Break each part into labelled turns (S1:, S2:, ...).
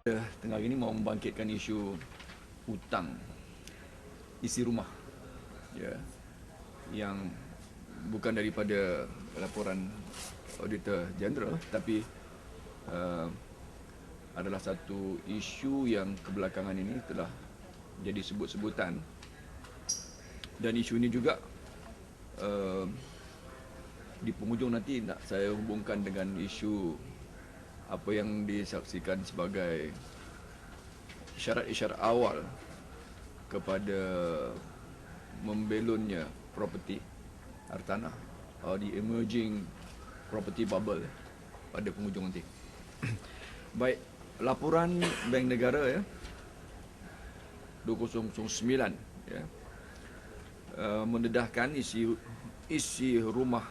S1: Tengah ini mau membangkitkan isu hutang isi rumah, ya, yang bukan daripada laporan Auditor General, tapi adalah satu isu yang kebelakangan ini telah jadi sebut-sebutan. Dan isu ini juga di penghujung nanti nak saya hubungkan dengan isu apa yang disaksikan sebagai isyarat-isyarat awal kepada membelonnya property hartanah, the emerging property bubble pada penghujung nanti. Baik, laporan Bank Negara, ya, 2009, ya, mendedahkan isi rumah,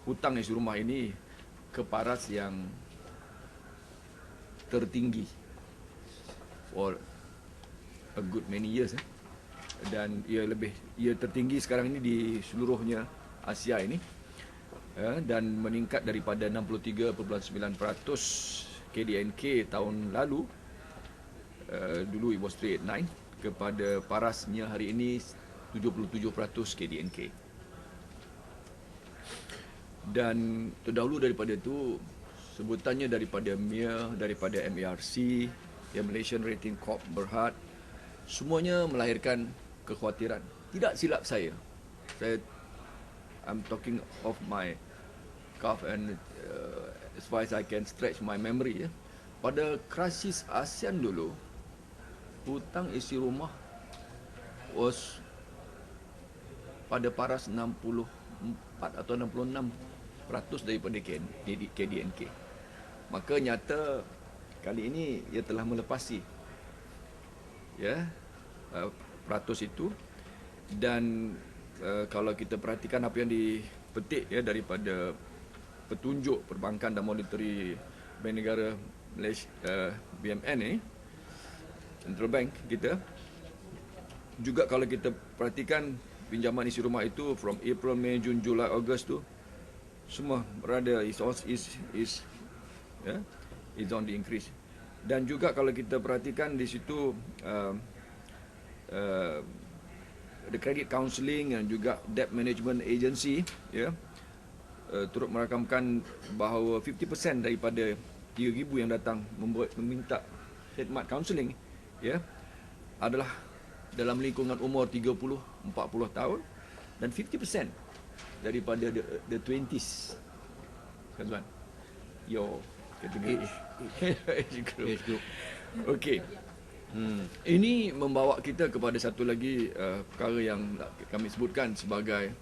S1: hutang isi rumah ini ke paras yang tertinggi for a good many years, dan ia tertinggi sekarang ini di seluruhnya Asia ini, dan meningkat daripada 63.9% KDNK tahun lalu, dulu it was 389, kepada parasnya hari ini 77% KDNK. Dan terdahulu daripada itu, sebutannya daripada MIR, daripada MARC, ya, Malaysian Rating Corp Berhad, semuanya melahirkan kekhawatiran. Tidak silap saya, I'm talking of my cuff and as far as I can stretch my memory, ya. Pada krisis ASEAN dulu, hutang isi rumah was pada paras 64 atau 66% daripada KDNK. Maka nyata kali ini ia telah melepasi, ya, peratus itu. Dan kalau kita perhatikan apa yang dipetik, ya, daripada petunjuk perbankan dan monetary Bank Negara Malaysia, BMN ni, Central Bank kita, juga kalau kita perhatikan pinjaman isi rumah itu from April, May, June, July, Ogos tu semua berada is on the increase. Dan juga kalau kita perhatikan di situ the credit counselling dan juga debt management agency, ya, turut merakamkan bahawa 50% daripada 3,000 yang datang meminta khidmat counselling, ya, adalah dalam lingkungan umur 30-40 tahun, dan 50% daripada the 20s, kan tuan? Your category age group. Okey. Ini membawa kita kepada satu lagi perkara yang kami sebutkan sebagai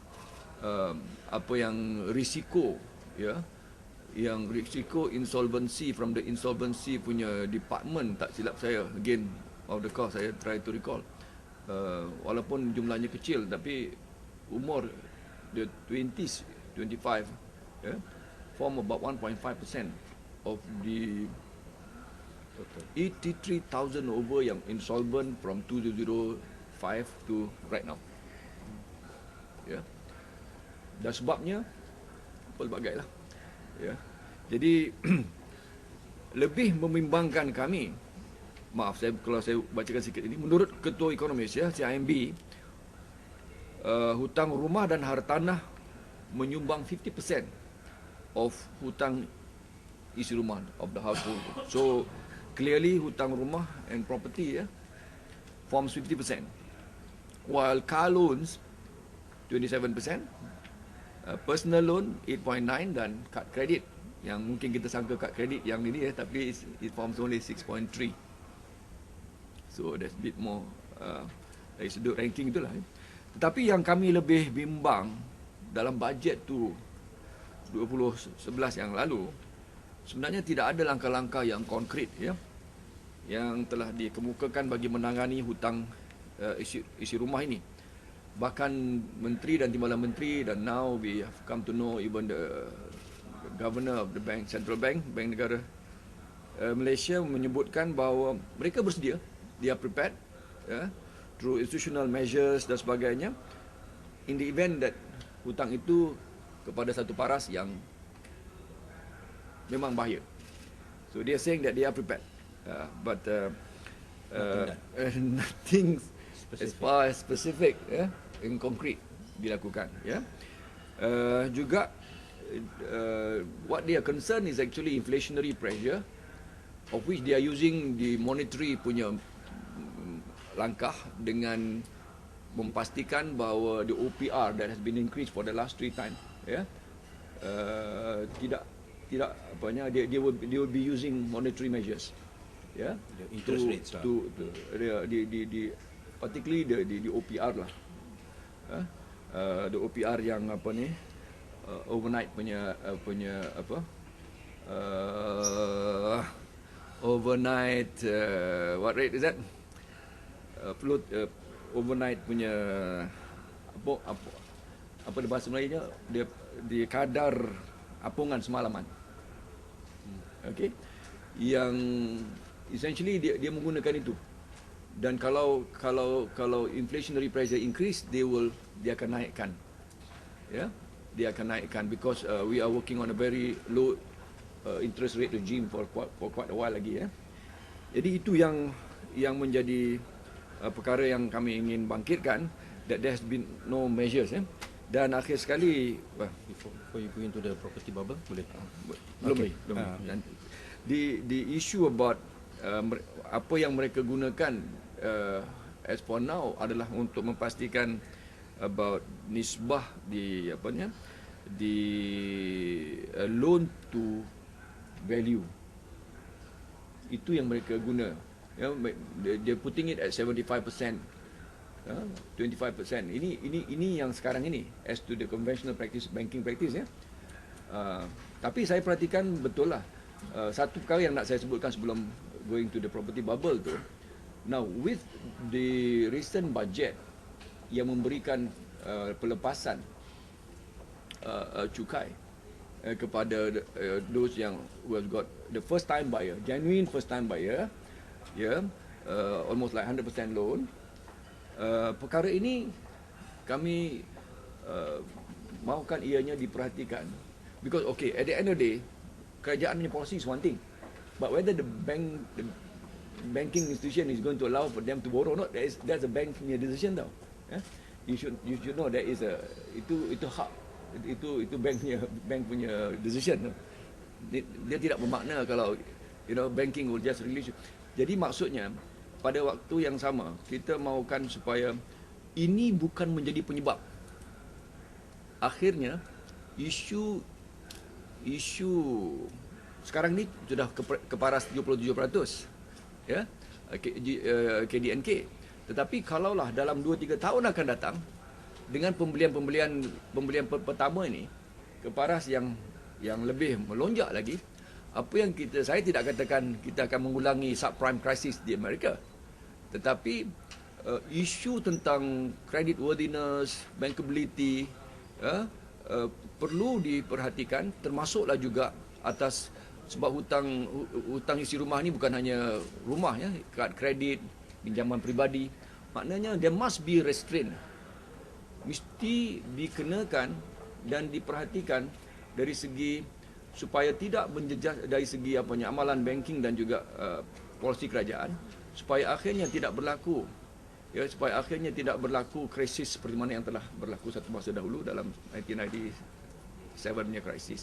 S1: apa yang risiko, ya, yang risiko insolvency from the insolvency punya department, tak silap saya, again of the course saya try to recall, walaupun jumlahnya kecil tapi umur the 20s, 25, yeah, form about 1.5% of the 83,000 over yang insolvent from 2005 to right now. Ya. Dan sebabnya pelbagai lah. Ya. Jadi lebih membimbangkan kami, maaf saya kalau saya bacakan sikit ini, menurut Ketua Ekonomis, ya, CIMB, hutang rumah dan hartanah menyumbang 50% of hutang isi rumah of the household. So clearly hutang rumah and property, ya, forms 50%, while car loans 27%, personal loan 8.9, dan kad kredit yang mungkin kita sangka kad kredit yang ini, ya, tapi it forms only 6.3. So that's a bit more dari sudut ranking itulah, ya. Tetapi yang kami lebih bimbang dalam bajet tu 2011 yang lalu, sebenarnya tidak ada langkah-langkah yang konkret, ya, yang telah dikemukakan bagi menangani hutang isi rumah ini. Bahkan menteri dan timbalan menteri, dan now we have come to know even the governor of the bank, Central Bank, Bank Negara Malaysia, menyebutkan bahawa mereka bersedia, they are prepared, ya, through institutional measures dan sebagainya, in the event that hutang itu kepada satu paras yang memang bahaya. So they are saying that they are prepared. But nothing as far as specific, in concrete dilakukan. Juga what they are concerned is actually inflationary pressure, of which they are using the monetary punya langkah dengan memastikan bahawa the OPR that has been increased for the last 3 times, tidak apanya, they will be using monetary measures,
S2: The interest rates lah.
S1: particularly the OPR lah, the OPR yang apa ni, overnight punya overnight, what rate is that? Float, overnight punya apa dia bahasa Melayunya, dia kadar apungan semalaman. Okay, yang essentially dia menggunakan itu. Dan kalau inflationary pressure increase, dia akan naikkan, dia akan naikkan, because we are working on a very low interest rate regime for quite a while lagi. Jadi itu yang menjadi perkara yang kami ingin bangkitkan, that there has been no measures. Dan akhir sekali,
S2: Before you go into the property bubble, boleh?
S1: belum.
S2: Okay.
S1: The issue about apa yang mereka gunakan as for now adalah untuk memastikan about nisbah di loan to value. Itu yang mereka guna. They're putting it at 75%, 25%. Ini yang sekarang ini as to the conventional practice, banking practice. Tapi saya perhatikan betul lah. Satu perkara yang nak saya sebutkan sebelum going to the property bubble tu, now with the recent budget yang memberikan pelepasan cukai kepada those yang who have got the first time buyer, genuine first time buyer, almost like 100% loan. Perkara ini kami mahukan ianya diperhatikan, because okay, at the end of the day, kerajaan punya policy is one thing, but whether the banking institution is going to allow for them to borrow or not, that's a bank punya decision tau. You should know that is itu hak, itu bank punya decision. Dia tidak bermakna kalau banking will just release. Jadi maksudnya pada waktu yang sama kita mahukan supaya ini bukan menjadi penyebab akhirnya isu sekarang ni sudah keparas 77%, KDNK. Tetapi kalaulah dalam 2-3 tahun akan datang dengan pembelian pertama ini keparas yang lebih melonjak lagi, apa yang saya tidak katakan kita akan mengulangi subprime crisis di Amerika, tetapi isu tentang credit worthiness, bankability perlu diperhatikan, termasuklah juga atas sebab hutang isi rumah ni bukan hanya rumah, kad kredit, pinjaman peribadi. Maknanya there must be restraint, mesti dikenakan dan diperhatikan dari segi supaya tidak menjejas dari segi amalan banking dan juga polisi kerajaan, supaya akhirnya tidak berlaku krisis seperti mana yang telah berlaku satu masa dahulu dalam 1997 punya krisis.